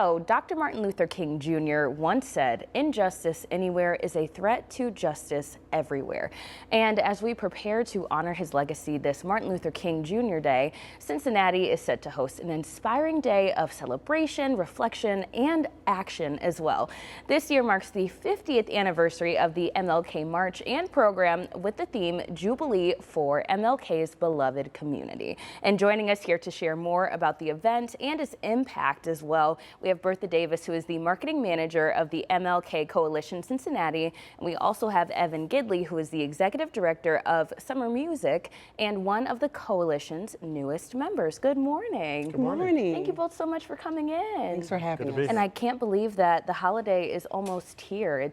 Oh, Dr. Martin Luther King Jr. once said, "Injustice anywhere is a threat to justice everywhere." And as we prepare to honor his legacy this Martin Luther King Jr. Day, Cincinnati is set to host an inspiring day of celebration, reflection, and action as well. This year marks the 50th anniversary of the MLK March and program with the theme Jubilee for MLK's beloved community. And joining us here to share more about the event and its impact as well, we have Bertha Davis, who is the marketing manager of the MLK Coalition Cincinnati, and we also have Evan Gidley, who is the executive director of Summer Music and one of the coalition's newest members. Good morning. Good morning. Thank you both so much for coming in. Thanks for having us. And I can't believe that the holiday is almost here.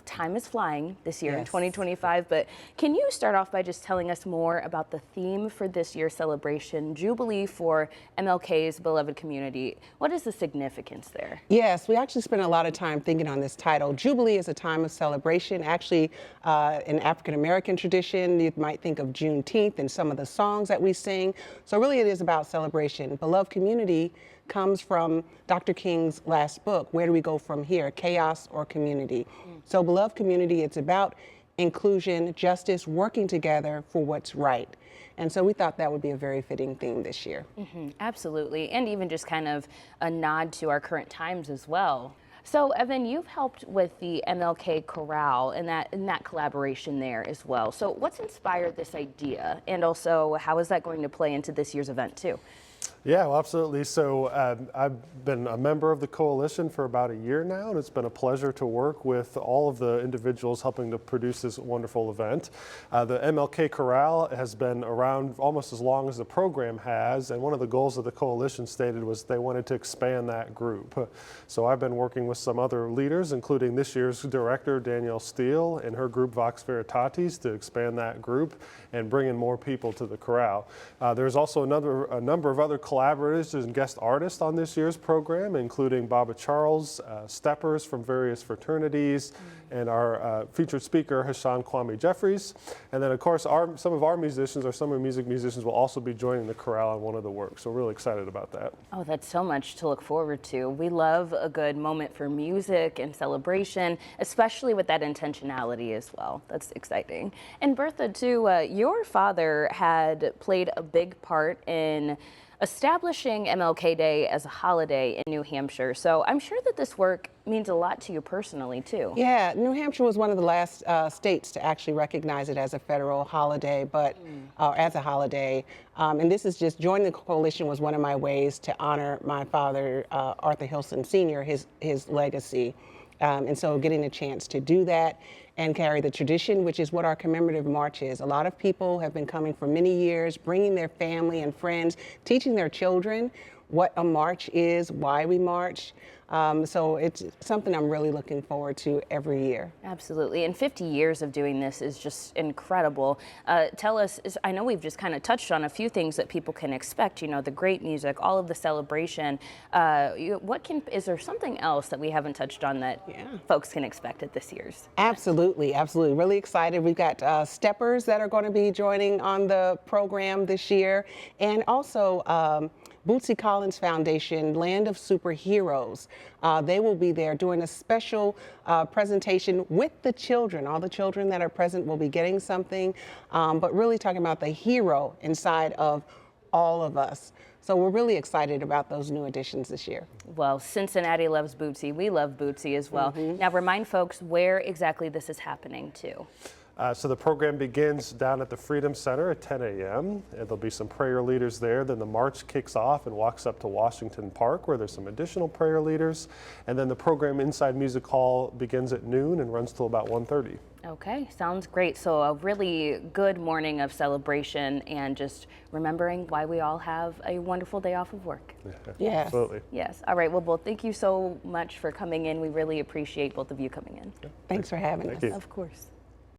Time is flying this year in 2025, but can you start off by just telling us more about the theme for this year's celebration, Jubilee for MLK's beloved community? What is the significance there? Yes, we actually spent a lot of time thinking on this title. Jubilee is a time of celebration. Actually, in African-American tradition, you might think of Juneteenth and some of the songs that we sing. So really it is about celebration. Beloved community comes from Dr. King's last book, Where Do We Go From Here? Chaos or Community. So beloved community, it's about inclusion, justice, working together for what's right. And so we thought that would be a very fitting theme this year. Absolutely, and even just kind of a nod to our current times as well. So Evan, you've helped with the MLK Chorale and that collaboration there as well. So what's inspired this idea, and also how is that going to play into this year's event too? Yeah, well, absolutely. So I've been a member of the coalition for about a year now, and it's been a pleasure to work with all of the individuals helping to produce this wonderful event. The MLK Chorale has been around almost as long as the program has, and one of the goals of the coalition stated was they wanted to expand that group. So I've been working with some other leaders, including this year's director, Danielle Steele, and her group Vox Veritatis, to expand that group and bring in more people to the chorale. There's also a number of other collaborators and guest artists on this year's program, including Baba Charles, steppers from various fraternities, and our featured speaker, Hassan Kwame Jeffries. And then, of course, some of our musicians, our summer music musicians, will also be joining the chorale on one of the works. So we're really excited about that. Oh, that's so much to look forward to. We love a good moment for music and celebration, especially with that intentionality as well. That's exciting. And Bertha, too, your father had played a big part in establishing MLK Day as a holiday in New Hampshire. So I'm sure that this work means a lot to you personally, too. Yeah, New Hampshire was one of the last states to actually recognize it as a federal holiday, but as a holiday. And this is just, joining the coalition was one of my ways to honor my father, Arthur Hilson Sr., his legacy. And so getting a chance to do that and carry the tradition, which is what our commemorative march is. A lot of people have been coming for many years, bringing their family and friends, teaching their children what a march is, why we march. So it's something I'm really looking forward to every year. Absolutely, and 50 years of doing this is just incredible. Tell us, I know we've just kind of touched on a few things that people can expect, you know, the great music, all of the celebration. Is there something else that we haven't touched on that folks can expect at this year's? Absolutely, absolutely. Really excited. We've got steppers that are going to be joining on the program this year, and also Bootsy Collins Foundation, Land of Superheroes. They will be there doing a special presentation with the children. All the children that are present will be getting something, but really talking about the hero inside of all of us. So we're really excited about those new additions this year. Well, Cincinnati loves Bootsy. We love Bootsy as well. Now remind folks where exactly this is happening too. So the program begins down at the Freedom Center at 10 a.m. and there'll be some prayer leaders there. Then the march kicks off and walks up to Washington Park, where there's some additional prayer leaders. And then the program inside Music Hall begins at noon and runs till about 1:30. Okay, sounds great. So a really good morning of celebration and just remembering why we all have a wonderful day off of work. Yes. Absolutely. Yes. All right. Well, thank you so much for coming in. We really appreciate both of you coming in. Thanks for having us. Thank you. Of course.